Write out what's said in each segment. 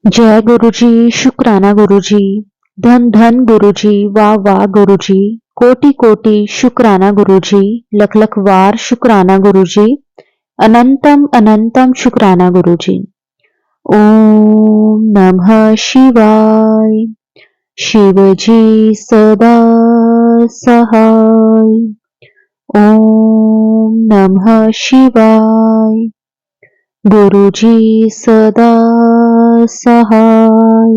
जय गुरुजी, शुक्राना गुरुजी, धन धन गुरुजी, वाह वाह गुरुजी, कोटि कोटि शुक्राना गुरुजी, लख लख वार शुक्राना गुरुजी, अनंतम अनंतम शुक्राना गुरुजी। ओम नमः शिवाय। शिवजी सदा सहाय। ओम नमः शिवाय। गुरुजी सदा सहाय।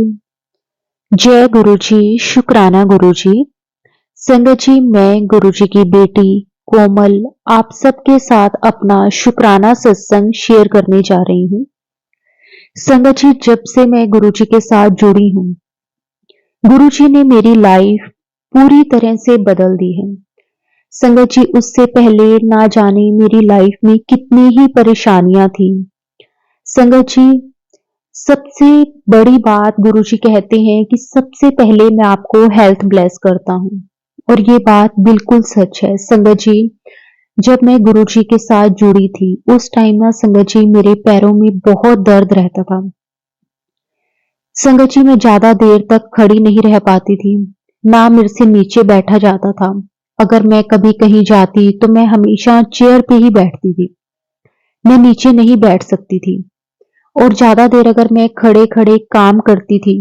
जय गुरुजी, शुक्राना गुरुजी। संगत जी, मैं गुरुजी की बेटी कोमल आप सबके साथ अपना शुक्राना सत्संग शेयर करने जा रही हूँ। संगत जी, जब से मैं गुरुजी के साथ जुड़ी हूँ, गुरुजी ने मेरी लाइफ पूरी तरह से बदल दी है। संगत जी, उससे पहले ना जाने मेरी लाइफ में कितनी ही परेशानियां थी। संगत जी, सबसे बड़ी बात गुरुजी कहते हैं कि सबसे पहले मैं आपको हेल्थ ब्लेस करता हूँ, और ये बात बिल्कुल सच है। संगत जी, जब मैं गुरुजी के साथ जुड़ी थी उस टाइम ना संगत जी मेरे पैरों में बहुत दर्द रहता था। संगत जी, मैं ज्यादा देर तक खड़ी नहीं रह पाती थी, ना मेरे से नीचे बैठा जाता था। अगर मैं कभी कहीं जाती तो मैं हमेशा चेयर पे ही बैठती थी, मैं नीचे नहीं बैठ सकती थी। और ज्यादा देर अगर मैं खड़े खड़े काम करती थी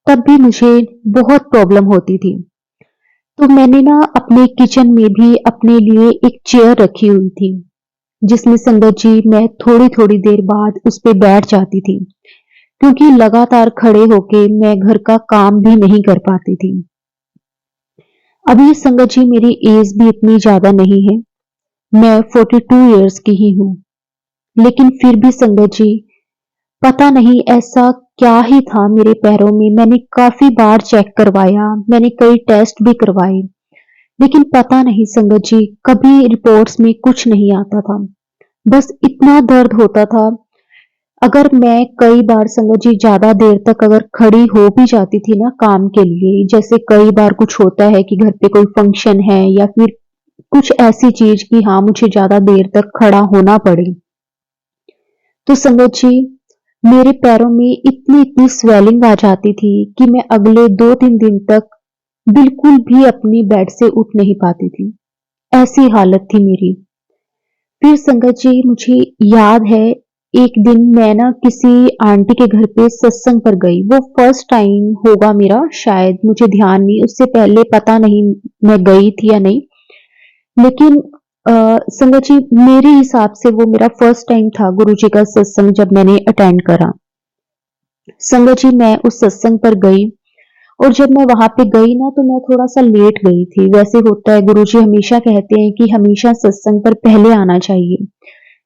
तब भी मुझे बहुत प्रॉब्लम होती थी। तो मैंने ना अपने किचन में भी अपने लिए एक चेयर रखी हुई थी, जिसमें संगत जी मैं थोड़ी थोड़ी देर बाद उस पे बैठ जाती थी, क्योंकि लगातार खड़े होके मैं घर का काम भी नहीं कर पाती थी। अभी संगत जी मेरी एज भी इतनी ज्यादा नहीं है, मैं 42 ईयर्स की ही हूँ। लेकिन फिर भी संगत जी, पता नहीं ऐसा क्या ही था मेरे पैरों में। मैंने काफी बार चेक करवाया, मैंने कई टेस्ट भी करवाए, लेकिन पता नहीं संगत जी, कभी रिपोर्ट्स में कुछ नहीं आता था। बस इतना दर्द होता था। अगर मैं कई बार संगत जी ज्यादा देर तक अगर खड़ी हो भी जाती थी ना काम के लिए, जैसे कई बार कुछ होता है कि घर पे कोई फंक्शन है या फिर कुछ ऐसी चीज कि हाँ मुझे ज्यादा देर तक खड़ा होना पड़े, तो संगत जी मेरे पैरों में इतनी इतनी स्वेलिंग आ जाती थी कि मैं अगले 2-3 दिन तक बिल्कुल भी अपनी बेड से उठ नहीं पाती थी। ऐसी हालत थी मेरी। फिर संगत जी मुझे याद है, एक दिन मैं ना किसी आंटी के घर पे सत्संग पर गई। वो फर्स्ट टाइम होगा मेरा, शायद, मुझे ध्यान नहीं, उससे पहले पता नहीं मैं गई थी या नहीं। लेकिन संगत जी मेरे हिसाब से वो मेरा फर्स्ट टाइम था गुरुजी का सत्संग जब मैंने अटेंड करा। संगत जी मैं उस सत्संग पर गई, और जब मैं वहां पे गई ना तो मैं थोड़ा सा लेट गई थी। वैसे होता है, गुरुजी हमेशा कहते हैं कि हमेशा सत्संग पर पहले आना चाहिए,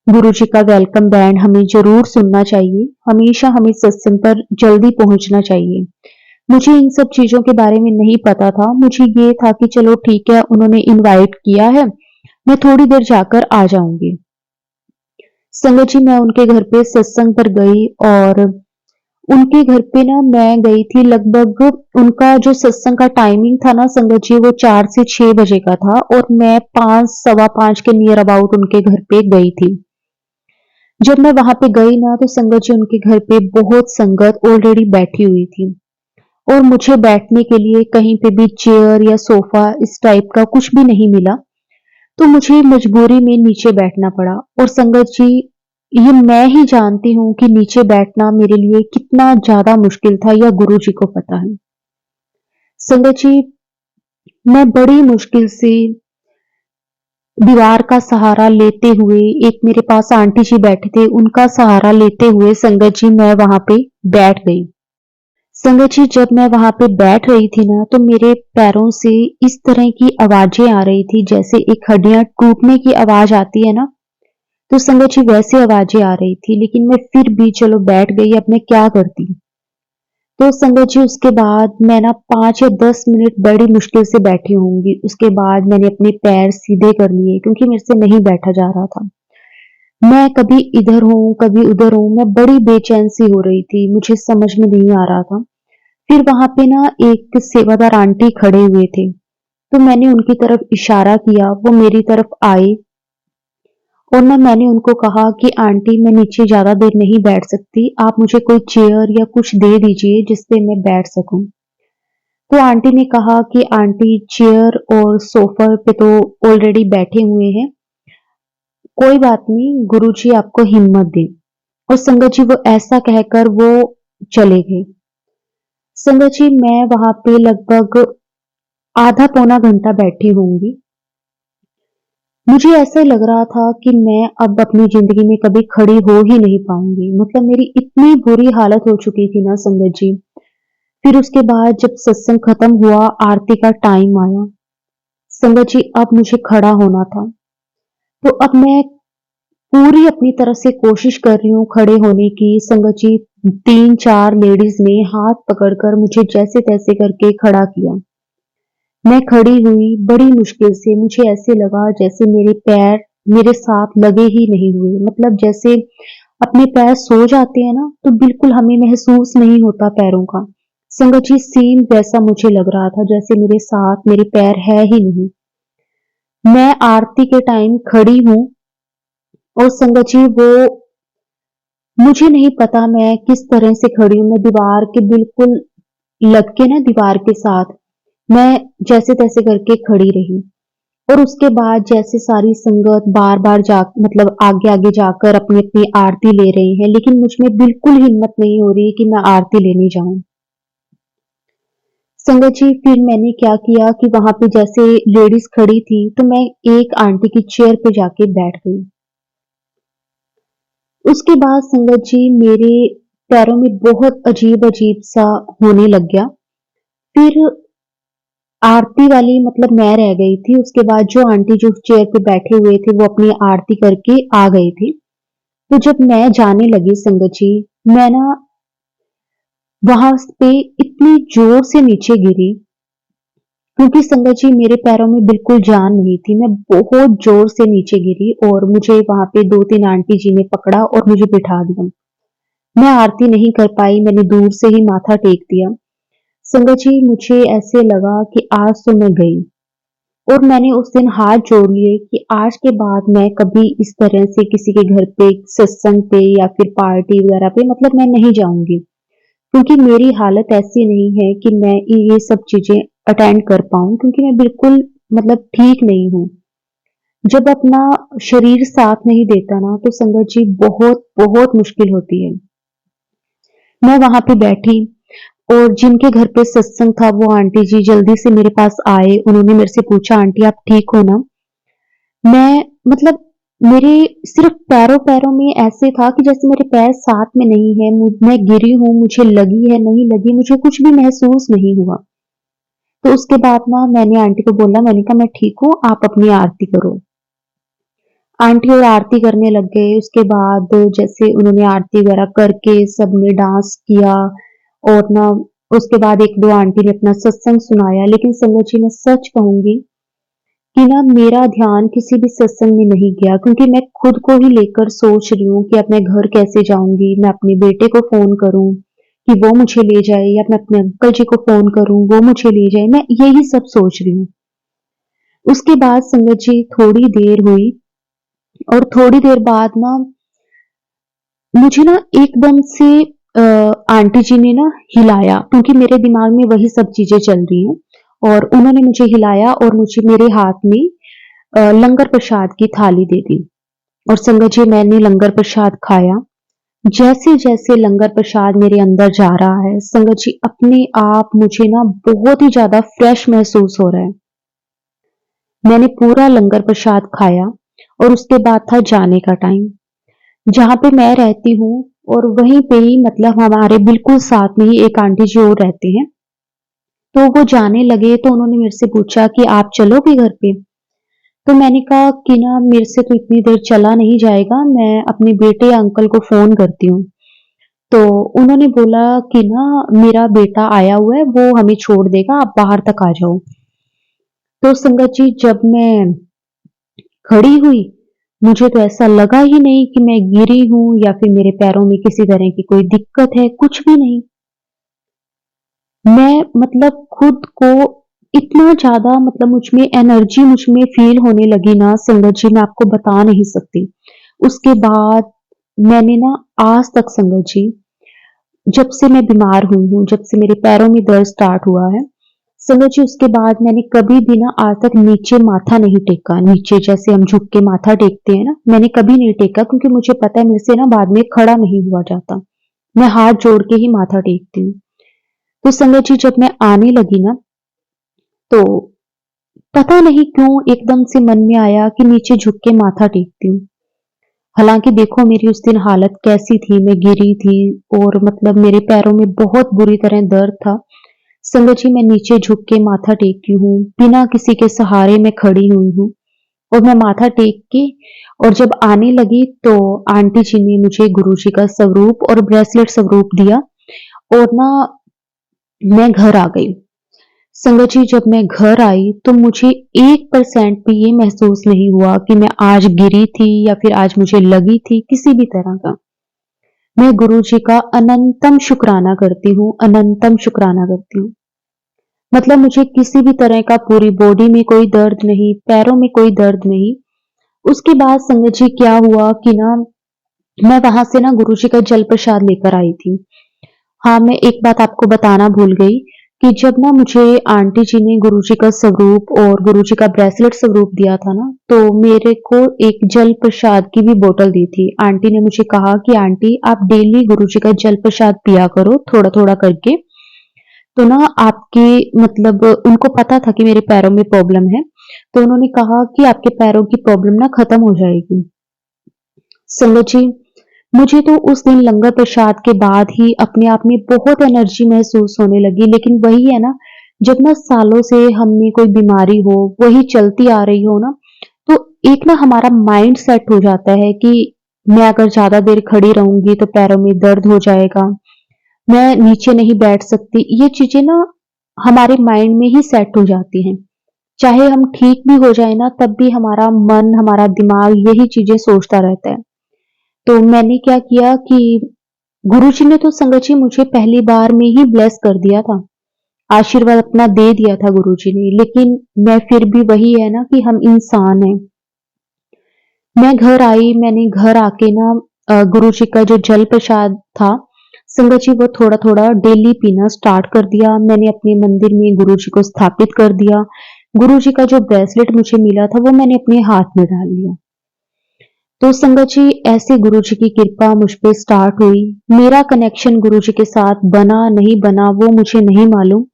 गुरुजी का वेलकम बैंड हमें जरूर सुनना चाहिए, हमेशा हमें सत्संग पर जल्दी पहुंचना चाहिए। मुझे इन सब चीजों के बारे में नहीं पता था। मुझे ये था कि चलो ठीक है, उन्होंने इनवाइट किया है, मैं थोड़ी देर जाकर आ जाऊंगी। संगत जी मैं उनके घर पे सत्संग पर गई, और उनके घर पे ना मैं गई थी लगभग, उनका जो सत्संग का टाइमिंग था ना संगत जी वो 4 से 6 बजे का था, और मैं 5, 5:15 के नियर अबाउट उनके घर पे गई थी। जब मैं वहां पे गई ना तो संगत जी उनके घर पे बहुत संगत ऑलरेडी बैठी हुई थी, और मुझे बैठने के लिए कहीं पे भी चेयर या सोफा इस टाइप का कुछ भी नहीं मिला। तो मुझे मजबूरी में नीचे बैठना पड़ा। और संगत जी ये मैं ही जानती हूँ कि नीचे बैठना मेरे लिए कितना ज्यादा मुश्किल था, या गुरु जी को पता है। संगत जी मैं बड़ी मुश्किल से दीवार का सहारा लेते हुए, एक मेरे पास आंटी जी बैठे थे, उनका सहारा लेते हुए संगत जी मैं वहां पे बैठ गई। संगत जी जब मैं वहां पे बैठ रही थी ना तो मेरे पैरों से इस तरह की आवाजें आ रही थी, जैसे एक हड्डियां टूटने की आवाज आती है ना, तो संगत जी वैसे आवाजें आ रही थी। लेकिन मैं फिर भी चलो बैठ गई, अब मैं क्या करती। तो संगत जी उसके बाद मैं ना 5 या 10 मिनट बड़ी मुश्किल से बैठी होंगी। उसके बाद मैंने अपने पैर सीधे कर लिए, क्योंकि मेरे से नहीं बैठा जा रहा था। मैं कभी इधर हूँ कभी उधर हूँ, मैं बड़ी बेचैन सी हो रही थी, मुझे समझ में नहीं आ रहा था। फिर वहां पे ना एक सेवादार आंटी खड़े हुए थे, तो मैंने उनकी तरफ इशारा किया, वो मेरी तरफ आए, और ना मैंने उनको कहा कि आंटी मैं नीचे ज़्यादा देर नहीं बैठ सकती, आप मुझे कोई चेयर या कुछ दे दीजिए जिसपे मैं बैठ सकूँ। तो आंटी ने कहा कि आंटी चेयर और सोफ़ा पे तो ऑलरेडी बैठे हुए हैं, कोई बात नहीं गुरुजी आपको हिम्मत दें। और संगत जी वो ऐसा कहकर वो चले गए। संगत जी मैं वहाँ पे लगभग आधा पौना घंटा बैठी होंगी। मुझे ऐसा लग रहा था कि मैं अब अपनी ज़िंदगी में कभी खड़ी हो ही नहीं पाऊँगी। मतलब मेरी इतनी बुरी हालत हो चुकी थी ना संगत जी। फिर उसके बाद जब सत्संग खत्म हुआ, आरती का टाइम आया। संगत जी अब मुझे खड़ा होना था। तो अब मैं पूरी अपनी तरफ से कोशिश कर रही हूँ खड़े होने की। संगत जी 3-4 लेडीज़ ने हाथ पकड़कर मुझे जैसे-तैसे करके खड़ा किया। मैं खड़ी हुई बड़ी मुश्किल से। मुझे ऐसे लगा जैसे मेरे पैर मेरे साथ लगे ही नहीं हुए। मतलब जैसे अपने पैर सो जाते हैं ना तो बिल्कुल हमें महसूस नहीं होता पैरों का। संगत जी सेम वैसा मुझे लग रहा था जैसे मेरे साथ मेरे पैर है ही नहीं। मैं आरती के टाइम खड़ी हूँ और संगत जी वो मुझे नहीं पता मैं किस तरह से खड़ी हूँ। मैं दीवार के बिल्कुल लग के ना दीवार के साथ मैं जैसे-तैसे करके खड़ी रही। और उसके बाद जैसे सारी संगत बार-बार जा मतलब आगे-आगे जाकर अपनी-अपनी आरती ले रही है, लेकिन मुझ में बिल्कुल हिम्मत नहीं हो रही कि मैं आरती लेने जाऊँ। संगत जी फिर मैंने क्या किया कि वहाँ पे जैसे लेडीज़ खड़ी थी, तो मैं एक आंटी की चेयर पे जाके बैठ गई। उसके बाद संगत जी मेरे पैरों में बहुत अजीब-अजीब सा होने लग गया। फिर आरती वाली मतलब मैं रह गई थी, उसके बाद जो आंटी जो चेयर पे बैठे हुए थे, वो अपनी आरती करके आ गए थे। तो जब मैं जाने लगी संगत जी, मैं ना वहाँ पे इतनी ज़ोर से नीचे गिरी, क्योंकि संगत जी मेरे पैरों में बिल्कुल जान नहीं थी। मैं बहुत ज़ोर से नीचे गिरी और मुझे वहाँ पे 2-3 आंटी जी ने पकड़ा और मुझे बिठा दिया। मैं आरती नहीं कर पाई, मैंने दूर से ही माथा टेक दिया। संगत जी मुझे ऐसे लगा कि आज तो मैं गई। और मैंने उस दिन हाथ जोड़ लिए कि आज के बाद मैं कभी इस तरह से किसी के घर पे सत्संग पे या फिर पार्टी वगैरह पे मतलब मैं नहीं जाऊंगी, क्योंकि मेरी हालत ऐसी नहीं है कि मैं ये सब चीजें अटेंड कर पाऊं, क्योंकि मैं बिल्कुल मतलब ठीक नहीं हूँ। जब अपना शरीर साथ नहीं देता ना तो संगत जी बहुत बहुत मुश्किल होती है। मैं वहां पे बैठी और जिनके घर पे सत्संग था वो आंटी जी जल्दी से मेरे पास आए। उन्होंने मेरे से पूछा आंटी आप ठीक हो ना? मैं मतलब मेरे सिर्फ पैरों-पैरों में ऐसे था कि जैसे मेरे पैर साथ में नहीं है, मैं गिरी हूँ, मुझे लगी है, नहीं लगी, मुझे कुछ भी महसूस नहीं हुआ। तो उसके बाद ना मैंने आंटी को बोला, मैंने कहा मैं ठीक हूँ, आप अपनी आरती करो। आंटी और आरती करने लग गए। उसके बाद जैसे उन्होंने आरती वगैरह करके सबने डांस किया और ना उसके बाद 1-2 आंटी ने अपना सत्संग सुनाया। लेकिन संगत जी मैं सच कहूँगी कि ना मेरा ध्यान किसी भी सत्संग में नहीं गया, क्योंकि मैं खुद को ही लेकर सोच रही हूँ कि अब मैं घर कैसे जाऊंगी। मैं अपने बेटे को फोन करूँ कि वो मुझे ले जाए या मैं अपने अंकल जी को फोन करूँ वो मुझे ले जाए, मैं यही सब सोच रही हूँ। उसके बाद संगत जी थोड़ी देर हुई और थोड़ी देर बाद ना मुझे ना एकदम से आंटी जी ने ना हिलाया, क्योंकि मेरे दिमाग में वही सब चीजें चल रही हैं। और उन्होंने मुझे हिलाया और मुझे मेरे हाथ में लंगर प्रसाद की थाली दे दी। और संगत जी मैंने लंगर प्रसाद खाया। जैसे-जैसे लंगर प्रसाद मेरे अंदर जा रहा है, संगत जी अपने आप मुझे ना बहुत ही ज़्यादा फ्रेश महसूस हो रहा है। मैंने पूरा लंगर प्रसाद खाया और उसके बाद था जाने का टाइम। जहाँ पे मैं रहती हूँ और वहीं पे ही मतलब हमारे बिल्कुल साथ में ही एक आंटी जी और रहते हैं। तो वो जाने लगे तो उन्होंने मेरे से पूछा कि आप चलोगे घर पे? तो मैंने कहा कि ना मेरे से तो इतनी देर चला नहीं जाएगा, मैं अपने बेटे या अंकल को फ़ोन करती हूँ। तो उन्होंने बोला कि ना मेरा बेटा आया हुआ है, वो हमें छोड़ देगा, आप बाहर तक आ जाओ। तो संगत जी जब मैं खड़ी हुई, मुझे तो ऐसा लगा ही नहीं कि मैं गिरी हूँ या फिर मेरे पैरों में किसी तरह की कोई दिक्कत है, कुछ भी नहीं। मैं मतलब खुद को इतना ज़्यादा मतलब मुझ में एनर्जी मुझ में फ़ील होने लगी ना संगत जी, मैं आपको बता नहीं सकती। उसके बाद मैंने ना आज तक संगत जी, जब से मैं बीमार हुई हूँ, जब से मेरे पैरों में दर्द स्टार्ट हुआ है, संगत जी उसके बाद मैंने कभी भी ना आज तक नीचे माथा नहीं टेका। नीचे जैसे हम झुक के माथा टेकते हैं ना, मैंने कभी नहीं टेका क्योंकि मुझे पता है मेरे से ना बाद में खड़ा नहीं हुआ जाता। मैं हाथ जोड़ के ही माथा टेकती हूँ। तो संगत जी जब मैं आने लगी ना, तो पता नहीं क्यों एकदम से मन में आया कि नीचे झुक के माथा टेकती हूँ। हालाँकि देखो मेरी उस दिन हालत कैसी थी, मैं गिरी थी और मतलब मेरे पैरों में बहुत बुरी तरह दर्द था। संगत जी मैं नीचे झुक के माथा टेकी हूँ, बिना किसी के सहारे मैं खड़ी हुई हूँ और मैं माथा टेक के और जब आने लगी तो आंटी जी ने मुझे गुरुजी का स्वरूप और ब्रेसलेट स्वरूप दिया और ना मैं घर आ गई। संगत जी जब मैं घर आई तो मुझे 1% भी ये महसूस नहीं हुआ कि मैं आज गिरी थी या फिर आज मुझे लगी थी किसी भी तरह का। मैं गुरुजी का अनंतम शुक्राना करती हूँ, अनंतम शुक्राना करती हूँ। मतलब मुझे किसी भी तरह का पूरी बॉडी में कोई दर्द नहीं, पैरों में कोई दर्द नहीं। उसके बाद संगत जी क्या हुआ कि ना मैं वहां से ना गुरुजी का जल प्रसाद लेकर आई थी। हाँ, मैं एक बात आपको बताना भूल गई कि जब ना मुझे आंटी जी ने गुरुजी का स्वरूप और गुरुजी का ब्रेसलेट स्वरूप दिया था ना, तो मेरे को एक जल प्रसाद की भी बोतल दी थी। आंटी ने मुझे कहा कि आंटी आप डेली गुरुजी का जल प्रसाद पिया करो, थोड़ा-थोड़ा करके। तो ना आपके मतलब उनको पता था कि मेरे पैरों में प्रॉब्लम है, तो उन्होंने कहा कि आपके पैरों की प्रॉब्लम ना खत्म हो जाएगी। संगत जी, मुझे तो उस दिन लंगर प्रसाद के बाद ही अपने आप में बहुत एनर्जी महसूस होने लगी, लेकिन वही है ना, जब ना सालों से हम में कोई बीमारी हो, वही चलती आ रही हो ना, तो एक ना हमारा माइंड सेट हो जाता है कि मैं अगर ज़्यादा देर खड़ी रहूँगी तो पैरों में दर्द हो जाएगा, मैं नीचे नहीं बैठ सकती। ये चीज़ें ना हमारे माइंड में ही सेट हो जाती हैं। चाहे हम ठीक भी हो जाए ना, तब भी हमारा मन, हमारा दिमाग यही चीज़ें सोचता रहता है। तो मैंने क्या किया कि गुरुजी ने तो संगत जी मुझे पहली बार में ही ब्लेस कर दिया था। आशीर्वाद अपना दे दिया था गुरुजी ने, लेकिन मैं फिर भी वही है ना कि हम इंसान हैं। मैं घर आई, मैंने घर आके ना गुरुजी का जो जल प्रसाद था, संगत जी वो थोड़ा-थोड़ा डेली पीना स्टार्ट कर दिया। मैंने अपने मंदिर में गुरुजी को स्थापित कर दिया। गुरुजी का जो ब्रेसलेट मुझे मिला था, वो मैंने अपने हाथ में डाल लिया। तो संगत जी ऐसे गुरुजी की कृपा मुझ पे स्टार्ट हुई। मेरा कनेक्शन गुरुजी के साथ बना नहीं बना वो मुझे नहीं मालूम,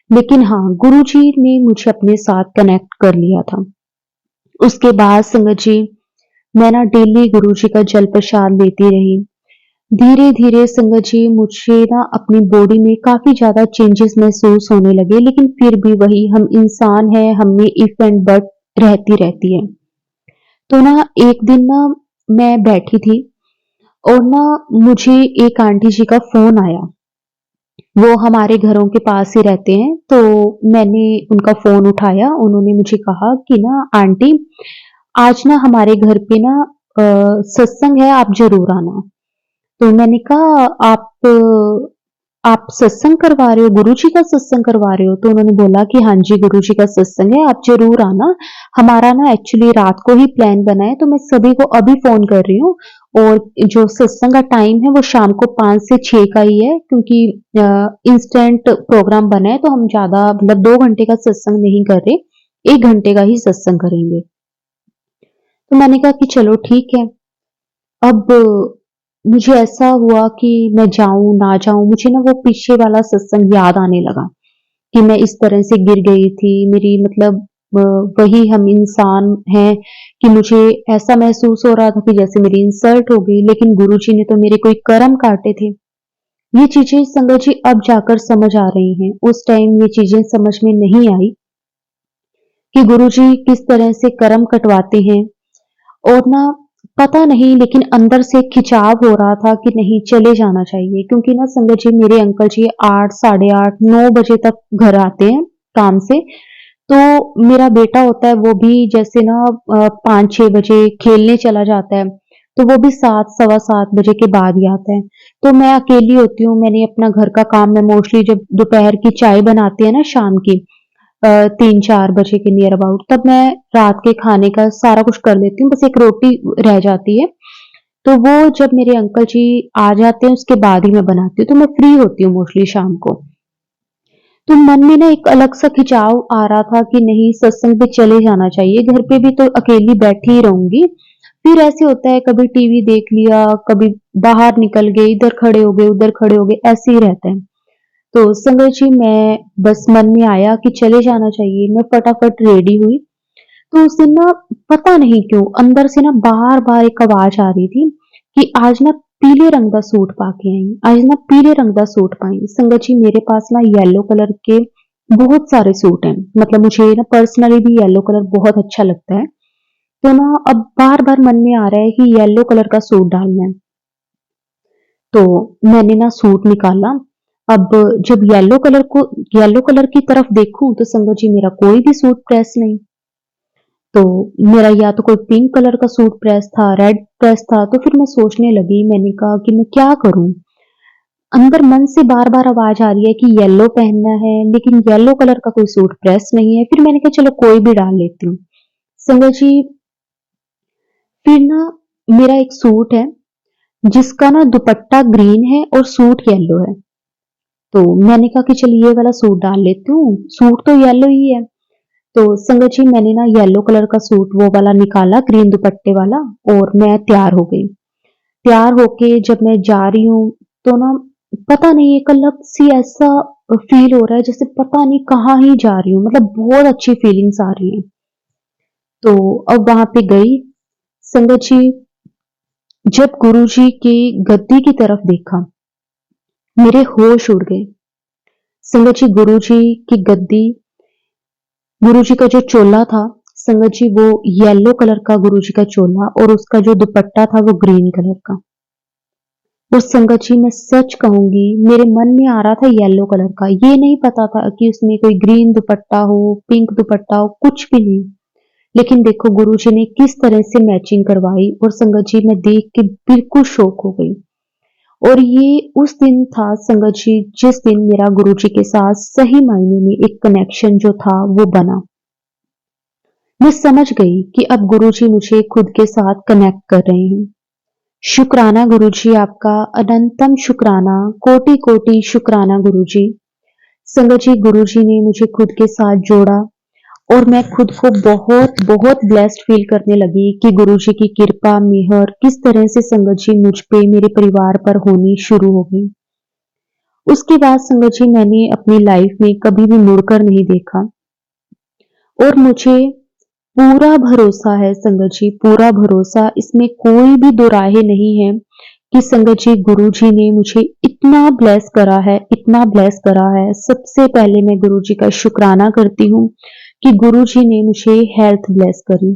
लेकिन हाँ गुरुजी ने मुझे अपने साथ कनेक्ट कर लिया था। उसके बाद संगत जी मैं ना डेली गुरुजी का जल प्रसाद लेती रही। धीरे धीरे संगत जी मुझे ना अपनी बॉडी में काफी ज्यादा चेंजेस महसूस होने लगे, लेकिन फिर भी वही हम इंसान हैं, हम में इफ एंड बट रहती रहती है। तो ना एक दिन ना मैं बैठी थी और ना मुझे एक आंटी जी का फ़ोन आया। वो हमारे घरों के पास ही रहते हैं, तो मैंने उनका फ़ोन उठाया। उन्होंने मुझे कहा कि ना आंटी आज ना हमारे घर पे ना सत्संग है, आप ज़रूर आना। तो मैंने कहा आप सत्संग करवा रहे हो, गुरुजी का सत्संग करवा रहे हो? तो उन्होंने बोला कि हाँ जी, गुरुजी का सत्संग है, आप ज़रूर आना। हमारा ना एक्चुअली रात को ही प्लान बना है, तो मैं सभी को अभी फ़ोन कर रही हूँ और जो सत्संग का टाइम है वो शाम को 5 से 6 का ही है, क्योंकि इंस्टेंट प्रोग्राम बना है, तो हम ज़्यादा मतलब 2 घंटे का सत्संग नहीं कर रहे, 1 घंटे का ही सत्संग करेंगे। तो मैंने कहा कि चलो ठीक है। अब मुझे ऐसा हुआ कि मैं जाऊँ, ना जाऊँ, मुझे ना वो पीछे वाला सत्संग याद आने लगा कि मैं इस तरह से गिर गई थी। मेरी मतलब वही हम इंसान हैं कि मुझे ऐसा महसूस हो रहा था कि जैसे मेरी इंसल्ट हो गई, लेकिन गुरुजी ने तो मेरे कोई कर्म काटे थे। ये चीज़ें संगत जी अब जाकर समझ आ रही हैं। उस टाइम ये चीज़ें समझ में नहीं आई कि गुरुजी किस तरह से कर्म कटवाते हैं। और ना पता नहीं, लेकिन अंदर से खिंचाव हो रहा था कि नहीं चले जाना चाहिए, क्योंकि ना संगत जी मेरे अंकल जी 8 साढ़े 8 9 बजे तक घर आते हैं काम से। तो मेरा बेटा होता है वो भी जैसे ना 5-6 बजे खेलने चला जाता है, तो वो भी 7 सवा 7 बजे के बाद ही आता है। तो मैं अकेली होती हूँ, मैंने अपना घर का काम मैं मोस्टली जब दोपहर की चाय बनाती है ना शाम की, 3-4 बजे के नियर अबाउट, तब मैं रात के खाने का सारा कुछ कर लेती हूँ, बस एक रोटी रह जाती है। तो वो जब मेरे अंकल जी आ जाते हैं उसके बाद ही मैं बनाती हूँ, तो मैं फ्री होती हूँ मोस्टली शाम को। तो मन में ना एक अलग सा खिंचाव आ रहा था कि नहीं, सत्संग पे चले जाना चाहिए, घर पे भी तो अकेली बैठी ही रहूंगी। फिर ऐसे होता है, कभी टीवी देख लिया, कभी बाहर निकल गए, इधर खड़े हो गए, उधर खड़े हो गए, ऐसे ही रहते हैं। तो संगत जी, मैं बस मन में आया कि चले जाना चाहिए, मैं फटाफट रेडी हुई। तो उस दिन ना पता नहीं क्यों अंदर से ना बार बार एक आवाज आ रही थी कि आज ना पीले रंग का सूट पा के आई, आज ना पीले रंग का सूट पाई। संगत जी, मेरे पास ना येलो कलर के बहुत सारे सूट हैं, मतलब मुझे ना पर्सनली भी येलो कलर बहुत अच्छा लगता है। तो ना अब बार बार मन में आ रहा है कि येलो कलर का सूट डालना है। तो मैंने ना सूट निकाला। अब जब येलो कलर की तरफ देखूं तो संगत जी, मेरा कोई भी सूट प्रेस नहीं। तो मेरा या तो कोई पिंक कलर का सूट प्रेस था, रेड प्रेस था। तो फिर मैं सोचने लगी, मैंने कहा कि मैं क्या करूं। अंदर मन से बार बार आवाज आ रही है कि येलो पहनना है, लेकिन येलो कलर का कोई सूट प्रेस नहीं है। फिर मैंने कहा चलो कोई भी डाल लेती हूँ। संगत जी, फिर ना मेरा एक सूट है जिसका ना दुपट्टा ग्रीन है और सूट येलो है। तो मैंने कहा कि चल ये वाला सूट डाल लेती हूँ, सूट तो येलो ही है। तो संगत जी, मैंने ना येलो कलर का सूट वो वाला निकाला, ग्रीन दुपट्टे वाला, और मैं तैयार हो गई। तैयार होके जब मैं जा रही हूँ तो ना पता नहीं एक अलग सी ऐसा फील हो रहा है, जैसे पता नहीं कहाँ ही जा रही हूँ, मतलब बहुत अच्छी फीलिंग्स आ रही है। तो अब वहां पे गई। संगत जी, जब गुरुजी की गद्दी की तरफ देखा, मेरे होश उड़ गए। संगत जी, गुरुजी की गद्दी, गुरुजी का जो चोला था, संगत जी वो येलो कलर का गुरुजी का चोला, और उसका जो दुपट्टा था वो ग्रीन कलर का। और संगत जी, मैं सच कहूंगी, मेरे मन में आ रहा था येलो कलर का, ये नहीं पता था कि उसमें कोई ग्रीन दुपट्टा हो, पिंक दुपट्टा हो, कुछ भी नहीं। लेकिन देखो गुरुजी ने किस तरह से मैचिंग करवाई, और संगत जी मैं देख के बिल्कुल शॉक हो गई। और ये उस दिन था संगत जी, जिस दिन मेरा गुरुजी के साथ सही मायने में एक कनेक्शन जो था वो बना। मैं समझ गई कि अब गुरुजी मुझे खुद के साथ कनेक्ट कर रहे हैं। शुक्राना गुरुजी, आपका अनंतम शुक्राना, कोटि कोटि शुक्राना गुरुजी। संगत जी, गुरुजी ने मुझे खुद के साथ जोड़ा, और मैं खुद को बहुत बहुत ब्लेस्ड फील करने लगी कि गुरुजी की कृपा मेहर किस तरह से संगत जी मुझ पे, मेरे परिवार पर होनी शुरू हो गई। उसके बाद संगत जी, मैंने अपनी लाइफ में कभी भी मुड़कर नहीं देखा, और मुझे पूरा भरोसा है संगत जी, पूरा भरोसा, इसमें कोई भी दो राहें नहीं है कि संगत जी गुरुजी ने मुझे इतना ब्लेस करा है, इतना ब्लेस करा है। सबसे पहले मैं गुरुजी का शुक्राना करती हूँ कि गुरुजी ने मुझे हेल्थ ब्लेस करी।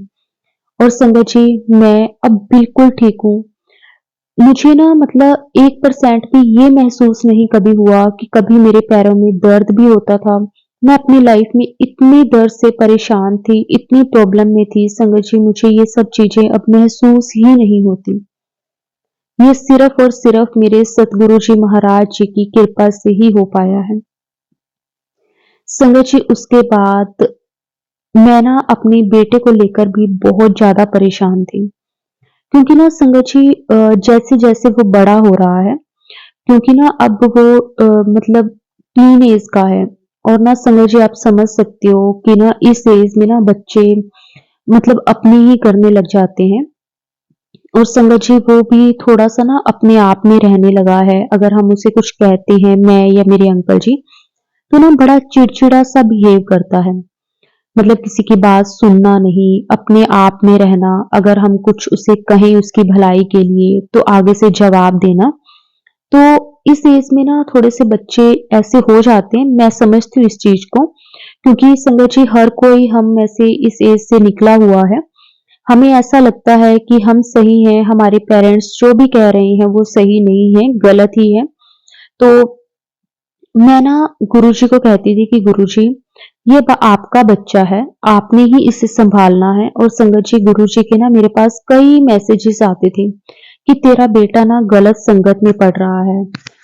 और संगत जी, मैं अब बिल्कुल ठीक हूँ। मुझे ना मतलब 1% भी ये महसूस नहीं कभी हुआ कि कभी मेरे पैरों में दर्द भी होता था। मैं अपनी लाइफ में इतनी दर्द से परेशान थी, इतनी प्रॉब्लम में थी संगत जी, मुझे ये सब चीजें अब महसूस ही नहीं होती। ये सिर्फ और सिर्फ मेरे सतगुरु जी महाराज जी की कृपा से ही हो पाया है। संगत जी, उसके बाद मैं ना अपने बेटे को लेकर भी बहुत ज्यादा परेशान थी, क्योंकि ना संगत जी जैसे जैसे वो बड़ा हो रहा है, क्योंकि ना अब वो मतलब टीन एज का है, और ना संगत जी आप समझ सकते हो कि ना इस एज में ना बच्चे मतलब अपनी ही करने लग जाते हैं। और संगत जी वो भी थोड़ा सा ना अपने आप में रहने लगा है। अगर हम उसे कुछ कहते हैं, मैं या मेरे अंकल जी, तो ना बड़ा चिड़चिड़ा सा बिहेव करता है। मतलब किसी की बात सुनना नहीं, अपने आप में रहना, अगर हम कुछ उसे कहें उसकी भलाई के लिए तो आगे से जवाब देना। तो इस एज में ना थोड़े से बच्चे ऐसे हो जाते हैं, मैं समझती हूँ इस चीज को, क्योंकि संगत जी हर कोई हम में से इस एज से निकला हुआ है। हमें ऐसा लगता है कि हम सही हैं, हमारे पेरेंट्स जो भी कह रहे हैं वो सही नहीं है, गलत ही है। तो मैं ना गुरुजी को कहती थी कि गुरुजी, ये आपका बच्चा है, आपने ही इसे संभालना है। और संगत जी गुरुजी के ना मेरे पास कई मैसेजेस आते थे कि तेरा बेटा ना गलत संगत में पड़ रहा है,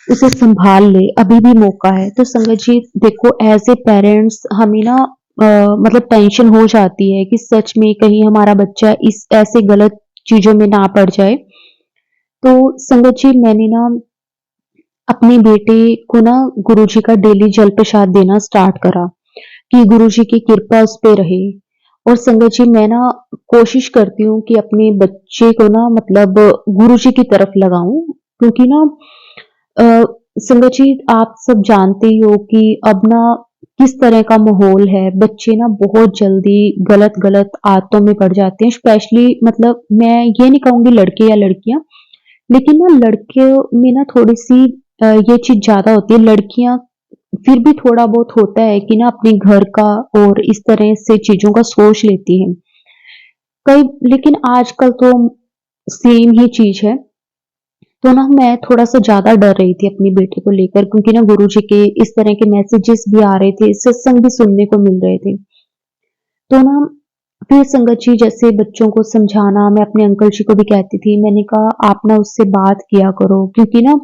उसे संभाल ले, अभी भी मौका है। तो संगत जी देखो, एज ए पेरेंट्स हमें ना मतलब टेंशन हो जाती है कि सच में कहीं हमारा बच्चा इस ऐसे गलत चीज़ों में ना पड़ जाए। तो संगत जी, मैंने ना अपने बेटे को ना गुरुजी का डेली जल प्रसाद देना स्टार्ट करा कि गुरुजी की कृपा उस पे रहे। और संगत जी, मैं ना कोशिश करती हूँ कि अपने बच्चे को ना मतलब गुरुजी की तरफ लगाऊं, क्योंकि ना अ, संगत जी, आप सब जानते ही हो कि अब ना किस तरह का माहौल है। बच्चे ना बहुत जल्दी गलत गलत आदतों में पड़ जाते हैं, स्पेशली मतलब मैं ये नहीं कहूंगी लड़के या लड़कियां, लेकिन ना लड़कियों में ना थोड़ी-सी ये चीज़ ज़्यादा होती है, लड़कियाँ फिर भी थोड़ा बहुत होता है कि ना अपने घर का और इस तरह से चीज़ों का सोच लेती हैं। कई लेकिन आजकल तो सेम ही चीज़ है, तो ना मैं थोड़ा-सा ज़्यादा डर रही थी अपने बेटे को लेकर, क्योंकि ना गुरुजी के इस तरह के मैसेजेस भी आ रहे थे, सत्संग भी सुनने को मिल रहे थे। तो ना फिर संगत जी, जैसे बच्चों को समझाना, मैं अपने अंकल जी को भी कहती थी, मैंने कहा आप ना उससे बात किया करो, क्योंकि ना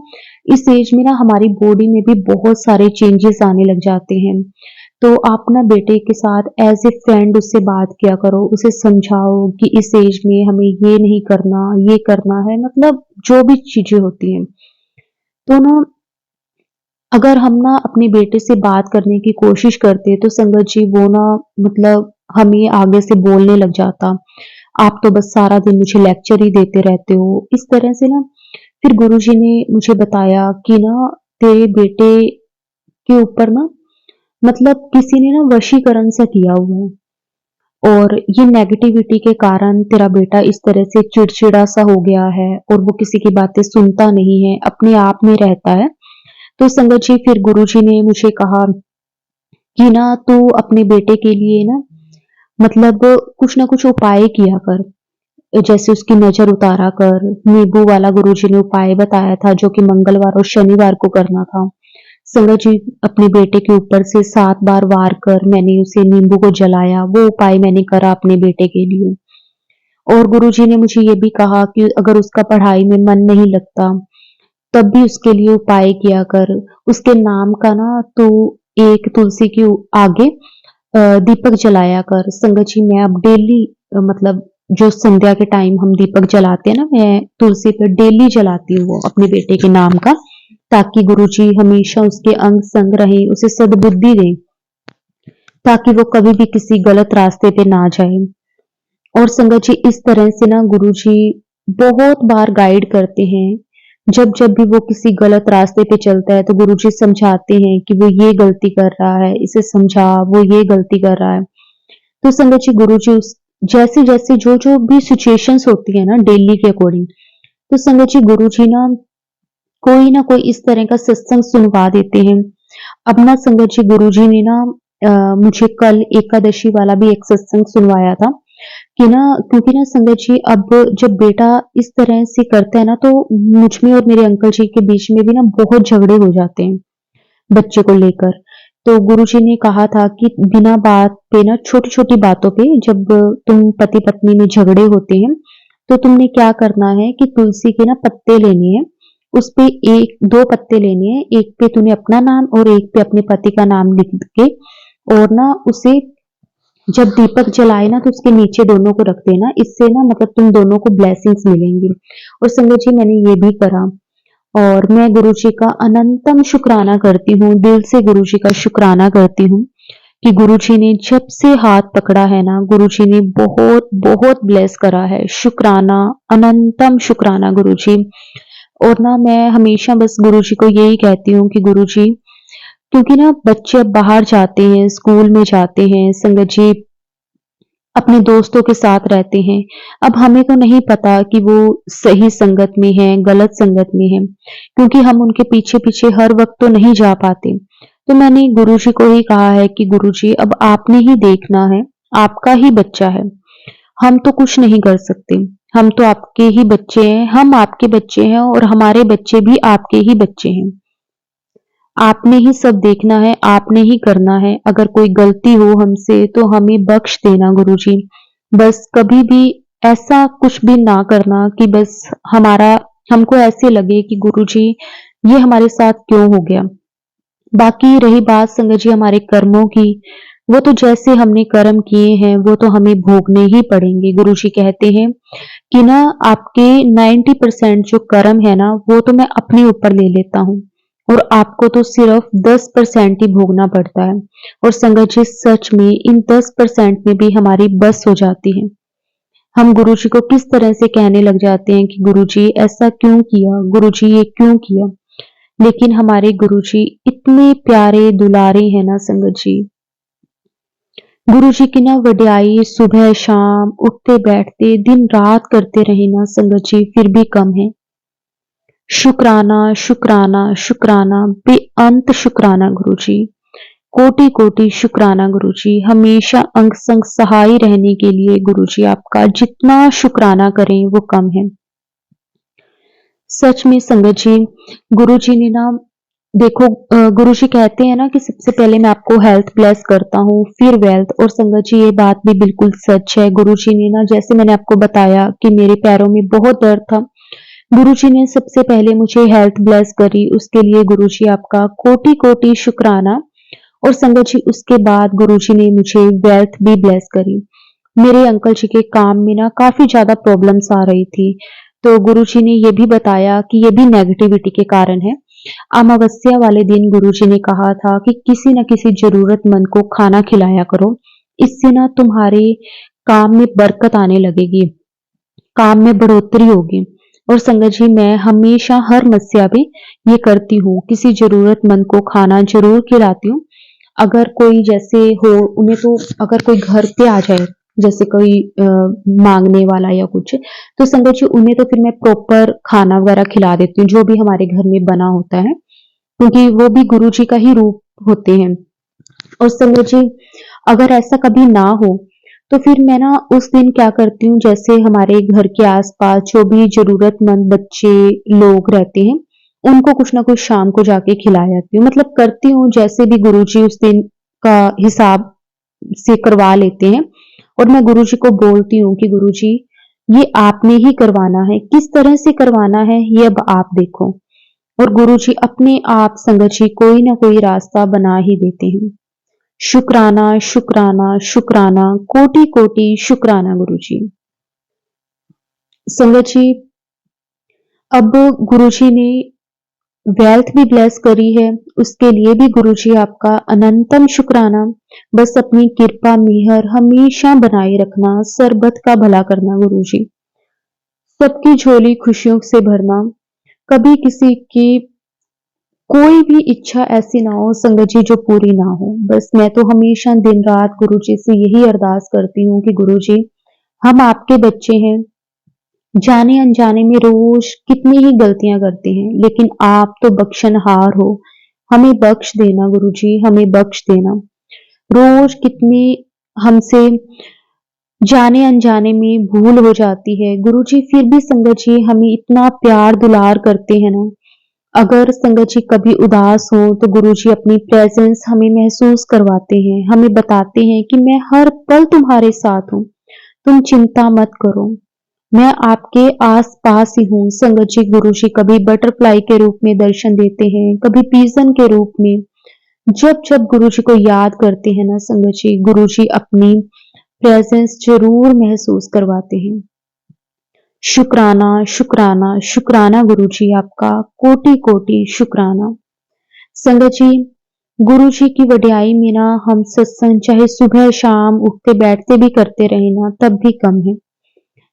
इस एज में ना हमारी बॉडी में भी बहुत सारे चेंजेस आने लग जाते हैं। तो आप ना बेटे के साथ एज़ ए फ्रेंड उससे बात किया करो, उसे समझाओ कि इस एज में हमें ये नहीं करना, ये करना है, मतलब जो भी चीज़ें होती हैं। तो ना अगर हम ना अपने बेटे से बात करने की कोशिश करते तो संगत जी, वो ना मतलब हमें आगे से बोलने लग जाता, आप तो बस सारा दिन मुझे लेक्चर ही देते रहते हो। इस तरह से ना फिर गुरुजी ने मुझे बताया कि ना तेरे बेटे के ऊपर ना मतलब किसी ने ना वशीकरण सा किया हुआ है, और ये नेगेटिविटी के कारण तेरा बेटा इस तरह से चिड़चिड़ा सा हो गया है, और वो किसी की बातें सुनता नहीं है, अपने आप में रहता है। तो संगत जी, फिर गुरुजी ने मुझे कहा कि ना तू अपने बेटे के लिए ना मतलब कुछ ना कुछ उपाय किया कर, जैसे उसकी नजर उतारा कर। नींबू वाला गुरुजी ने उपाय बताया था, जो कि मंगलवार और शनिवार को करना था। संगत जी, अपने बेटे के ऊपर से 7 बार वार कर मैंने उसे नींबू को जलाया, वो उपाय मैंने करा अपने बेटे के लिए। और गुरुजी ने मुझे ये भी कहा कि अगर उसका पढ़ाई में मन नहीं लगता, तब भी उसके लिए उपाय किया कर। उसके नाम का ना तू एक तुलसी के आगे दीपक जलाया कर। संगत जी, मैं अब डेली मतलब जो संध्या के टाइम हम दीपक जलाते हैं ना, मैं तुलसी पे डेली जलाती हूँ वो अपने बेटे के नाम का, ताकि गुरुजी हमेशा उसके अंग संग रहे, उसे सद्बुद्धि दें, ताकि वो कभी भी किसी गलत रास्ते पे ना जाए। और संगत जी, इस तरह से ना गुरुजी बहुत बार गाइड करते हैं। जब जब भी वो किसी गलत रास्ते पे चलता है तो गुरुजी समझाते हैं कि वो ये गलती कर रहा है, इसे समझा, वो ये गलती कर रहा है। तो संगत जी, गुरुजी उस जैसे जैसे जो जो भी सिचुएशंस होती है ना डेली के अकॉर्डिंग, तो संगत जी गुरुजी ना कोई इस तरह का सत्संग सुनवा देते हैं। अब ना संगत जी, गुरुजी ने ना मुझे कल एकादशी वाला भी एक सत्संग सुनवाया था कि ना, क्योंकि ना संगत जी, अब जब बेटा इस तरह से करता है ना, तो मुझ में और मेरे अंकल जी के बीच में भी ना बहुत झगड़े हो जाते हैं बच्चे को लेकर। तो गुरुजी ने कहा था कि बिना बात पे ना, छोटी-छोटी बातों पे जब तुम पति-पत्नी में झगड़े होते हैं, तो तुमने क्या करना है कि तुलसी के ना पत्ते लेने हैं, उस पे 1-2 पत्ते लेने हैं, एक पे तूने अपना नाम और एक पे अपने पति का नाम लिख के, और ना उसे जब दीपक जलाए ना तो उसके नीचे दोनों को रख देना, इससे ना मतलब तुम दोनों को ब्लेसिंग्स मिलेंगी। और संगत जी, मैंने ये भी करा, और मैं गुरुजी का अनंतम शुक्राना करती हूँ, दिल से गुरुजी का शुक्राना करती हूँ कि गुरुजी ने जब से हाथ पकड़ा है ना, गुरुजी ने बहुत बहुत ब्लेस करा है। शुक्राना, अनंतम शुक्राना गुरुजी। और ना मैं हमेशा बस गुरुजी को यही कहती हूँ कि गुरुजी, क्योंकि ना बच्चे अब बाहर जाते हैं, स्कूल में जाते हैं, संगत जी अपने दोस्तों के साथ रहते हैं। अब हमें तो नहीं पता कि वो सही संगत में हैं, गलत संगत में हैं, क्योंकि हम उनके पीछे-पीछे हर वक़्त तो नहीं जा पाते। तो मैंने गुरुजी को ही कहा है कि गुरुजी, अब आपने ही देखना है, आपका ही बच्चा है। हम तो कुछ नहीं कर सकते। हम तो आपके ही बच्चे हैं, हम आपके बच्चे हैं, और हमारे बच्चे भी आपके ही बच्चे हैं। आपने ही सब देखना है, आपने ही करना है। अगर कोई गलती हो हमसे तो हमें बख्श देना गुरुजी। बस कभी भी ऐसा कुछ भी ना करना कि बस हमारा हमको ऐसे लगे कि गुरुजी, ये हमारे साथ क्यों हो गया। बाकी रही बात संगत जी हमारे कर्मों की, वो तो जैसे हमने कर्म किए हैं वो तो हमें भोगने ही पड़ेंगे। गुरुजी कहते हैं कि ना आपके 90% जो कर्म है ना वो तो मैं अपने ऊपर ले लेता हूँ और आपको तो सिर्फ 10% ही भोगना पड़ता है। और संगत जी सच में इन 10% में भी हमारी बस हो जाती है। हम गुरुजी को किस तरह से कहने लग जाते हैं कि गुरुजी ऐसा क्यों किया, गुरुजी ये क्यों किया। लेकिन हमारे गुरुजी इतने प्यारे दुलारे हैं ना संगत जी। गुरुजी की ना वड्याई सुबह शाम उठते बैठते दिन रात करते रहे ना संगत जी फिर भी कम है। शुक्राना शुक्राना शुक्राना बेअंत शुक्राना गुरुजी। कोटि कोटि शुक्राना गुरुजी। हमेशा अंग संग सहाय रहने के लिए गुरुजी आपका जितना शुक्राना करें वो कम है। सच में संगत जी गुरुजी ने ना देखो गुरुजी कहते हैं ना कि सबसे पहले मैं आपको हेल्थ ब्लेस करता हूँ फिर वेल्थ। और संगत जी ये बात भी बिल्कुल सच है। गुरुजी ने ना जैसे मैंने आपको बताया कि मेरे पैरों में बहुत दर्द था, गुरुजी ने सबसे पहले मुझे हेल्थ ब्लेस करी, उसके लिए गुरुजी आपका कोटि कोटि शुक्राना। और संगत जी उसके बाद गुरुजी ने मुझे वेल्थ भी ब्लेस करी। मेरे अंकल जी के काम में ना काफी ज्यादा प्रॉब्लम्स आ रही थी, तो गुरुजी ने ये भी बताया कि ये भी नेगेटिविटी के कारण है। अमावस्या वाले दिन गुरुजी ने कहा था कि किसी न किसी जरूरतमंद को खाना खिलाया करो, इससे ना तुम्हारे काम में बरकत आने लगेगी, काम में बढ़ोतरी होगी। और संगत जी मैं हमेशा हर मस्या में ये करती हूँ, किसी जरूरतमंद को खाना जरूर खिलाती हूँ। अगर कोई जैसे हो उन्हें तो अगर कोई घर पे आ जाए जैसे कोई मांगने वाला या कुछ, तो संगत जी उन्हें तो फिर मैं प्रॉपर खाना वगैरह खिला देती हूँ जो भी हमारे घर में बना होता है, क्योंकि वो भी गुरु जी का ही रूप होते हैं। और संगत जी अगर ऐसा कभी ना हो तो फिर मैं ना उस दिन क्या करती हूँ, जैसे हमारे घर के आसपास जो भी जरूरतमंद बच्चे लोग रहते हैं उनको कुछ ना कुछ शाम को जाके खिला जाती हूँ। मतलब करती हूँ जैसे भी गुरुजी उस दिन का हिसाब से करवा लेते हैं। और मैं गुरुजी को बोलती हूँ कि गुरुजी ये आपने ही करवाना है, किस तरह से करवाना है ये अब आप देखो। और गुरुजी अपने आप संगत जी कोई ना कोई रास्ता बना ही देते हैं। शुक्राना शुक्राना शुक्राना कोटि कोटि शुक्राना गुरुजी। संगत जी अब गुरुजी ने वेल्थ भी ब्लेस करी है, उसके लिए भी गुरुजी आपका अनंतम शुक्राना। बस अपनी कृपा मेहर हमेशा बनाए रखना, सरबत का भला करना गुरुजी, सबकी झोली खुशियों से भरना, कभी किसी की कोई भी इच्छा ऐसी ना हो संगत जी जो पूरी ना हो। बस मैं तो हमेशा दिन रात गुरुजी से यही अरदास करती हूँ कि गुरुजी हम आपके बच्चे हैं, जाने अनजाने में रोज कितनी ही गलतियां करते हैं, लेकिन आप तो बख्शनहार हो, हमें बख्श देना गुरुजी, हमें बख्श देना। रोज कितनी हमसे जाने अनजाने में भूल हो जाती है गुरुजी, फिर भी संगत जी हमें इतना प्यार दुलार करते हैं ना। अगर संगत जी कभी उदास हो तो गुरुजी अपनी प्रेजेंस हमें महसूस करवाते हैं, हमें बताते हैं कि मैं हर पल तुम्हारे साथ हूँ, तुम चिंता मत करो, मैं आपके आस पास ही हूँ। संगत जी गुरुजी कभी बटरफ्लाई के रूप में दर्शन देते हैं, कभी पीजन के रूप में। जब जब गुरुजी को याद करते हैं ना संगत जी, गुरुजी अपनी प्रेजेंस जरूर महसूस करवाते हैं। शुक्राना शुक्राना शुक्राना गुरुजी आपका कोटि कोटि शुक्राना। संगत जी गुरुजी की वड्याई में ना हम सत्संग चाहे सुबह शाम उठते बैठते भी करते रहे ना तब भी कम है।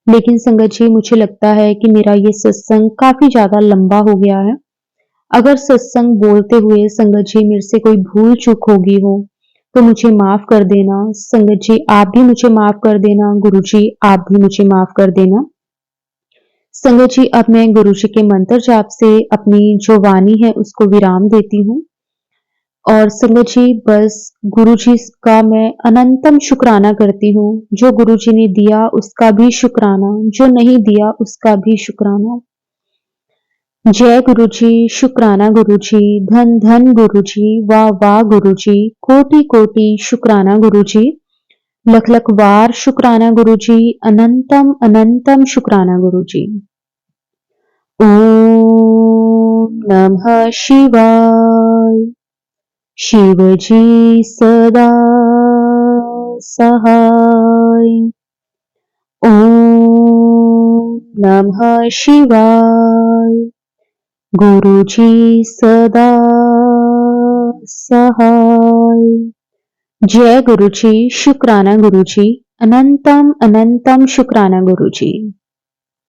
लेकिन संगत जी मुझे लगता है कि मेरा ये सत्संग काफी ज्यादा लंबा हो गया है। अगर सत्संग बोलते हुए संगत जी मेरे से कोई भूल चूक होगी हो तो मुझे माफ कर देना। संगत जी आप भी मुझे माफ कर देना, गुरु जी आप भी मुझे माफ कर देना। संगत जी अब मैं गुरु जी के मंत्र जाप से अपनी जो वाणी है उसको विराम देती हूँ। और संगत जी बस गुरु जी का मैं अनंतम शुक्राना करती हूँ, जो गुरु जी ने दिया उसका भी शुक्राना, जो नहीं दिया उसका भी शुक्राना। जय गुरु जी, शुक्राना गुरु जी, धन धन गुरु जी, वाह वाह गुरु जी, कोटि कोटि शुक्राना गुरु जी, लख लख वार शुक्राना गुरु जी, अनंतम अनंतम शुक्राना गुरु जी। ओम नमः शिवाय। शिव जी सदा सहाय। ओम नमः शिवाय। गुरुजी सदा सहाय। जय गुरुजी, शुक्राना गुरुजी, अनंतम अनंतम शुक्राना गुरुजी।